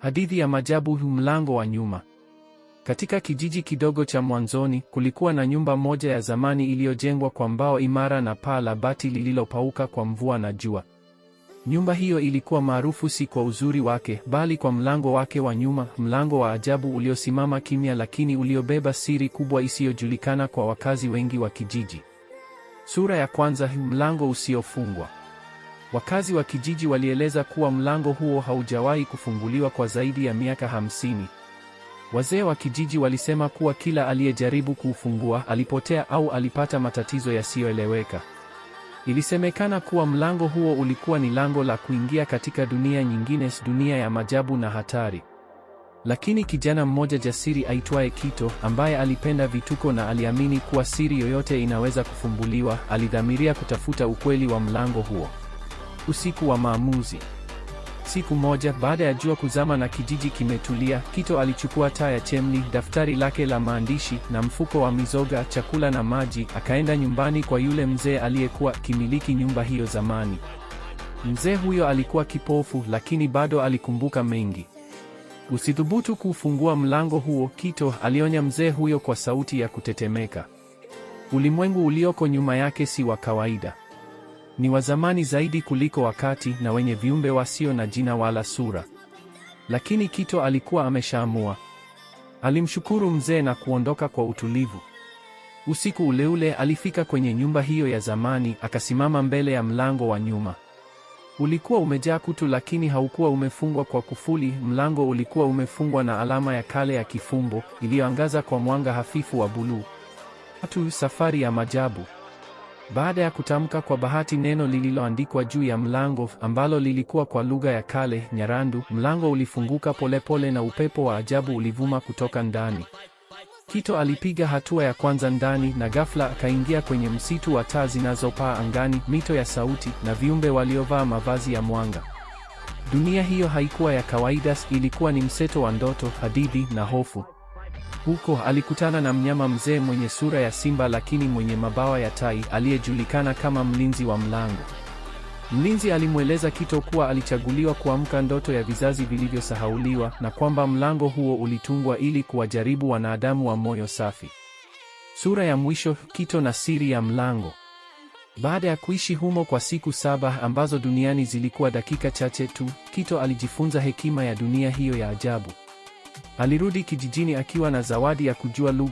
Hadithi ya maajabu, mlango wa nyuma. Katika kijiji kidogo cha mwanzoni, kulikuwa na nyumba moja ya zamani iliyojengwa kwa mbao imara na paa la bati lililopauka kwa mvua na jua. Nyumba hiyo ilikuwa maarufu si kwa uzuri wake, bali kwa mlango wake wa nyuma, mlango wa ajabu uliosimama kimya lakini uliobeba siri kubwa isiyojulikana kwa wakazi wengi wa kijiji. Sura ya kwanza, mlango usiofungwa. Wakazi wa kijiji walieleza kuwa mlango huo haujawahi kufunguliwa kwa zaidi ya miaka 50. Wazee wa kijiji walisema kuwa kila aliyejaribu kuufungua alipotea au alipata matatizo yasiyoeleweka. Ilisemekana kuwa mlango huo ulikuwa ni lango la kuingia katika dunia nyingine, dunia ya maajabu na hatari. Lakini kijana mmoja jasiri aitwaye Kito, ambaye alipenda vituko na aliamini kuwa siri yoyote inaweza kufumbuliwa, alidhamiria kutafuta ukweli wa mlango huo. Usiku wa maamuzi. Siku moja, baada ya jua kuzama na kijiji kimetulia, Kito alichukua taa ya chemli, daftari lake la maandishi na mfuko wa mizoga, chakula na maji, akaenda nyumbani kwa yule mzee aliyekuwa akimiliki nyumba hiyo zamani. Mzee huyo alikuwa kipofu, lakini bado alikumbuka mengi. Usithubutu kufungua mlango huo, Kito alionya mzee huyo kwa sauti ya kutetemeka. Ulimwengu ulioko nyuma yake si wa kawaida. Ni wa zamani zaidi kuliko wakati, na wenye viumbe wasio na jina wala sura. Lakini Kito alikuwa ameshaamua. Alimshukuru mzee na kuondoka kwa utulivu. Usiku ule ule alifika kwenye nyumba hiyo ya zamani, akasimama mbele ya mlango wa nyuma. Ulikuwa umejaa kutu, lakini haukuwa umefungwa kwa kufuli. Mlango ulikuwa umefungwa na alama ya kale ya kifumbo iliyoangaza kwa mwanga hafifu wa buluu. Safari ya maajabu. Baada ya kutamka kwa bahati neno lililoandikwa juu ya mlango, ambalo lilikuwa kwa lugha ya kale, Nyarandu, mlango ulifunguka polepole na upepo wa ajabu ulivuma kutoka ndani. Kito alipiga hatua ya kwanza ndani, na ghafla akaingia kwenye msitu wa taa zinazopaa angani, mito ya sauti na viumbe waliovaa mavazi ya mwanga. Dunia hiyo haikuwa ya kawaida, ilikuwa ni mseto wa ndoto, hadithi na hofu. Huko alikutana na mnyama mzee mwenye sura ya simba lakini mwenye mabawa ya tai, aliyejulikana kama mlinzi wa mlango. Mlinzi alimweleza Kito kuwa alichaguliwa kuamka ndoto ya vizazi vilivyosahauliwa, na kwamba mlango huo ulitungwa ili kuwajaribu wanadamu wa moyo safi. Sura ya mwisho, Kito na siri ya mlango. Baada ya kuishi humo kwa siku 7 ambazo duniani zilikuwa dakika chache tu, Kito alijifunza hekima ya dunia hiyo ya ajabu. Alirudi kijijini akiwa na zawadi ya kujua lugha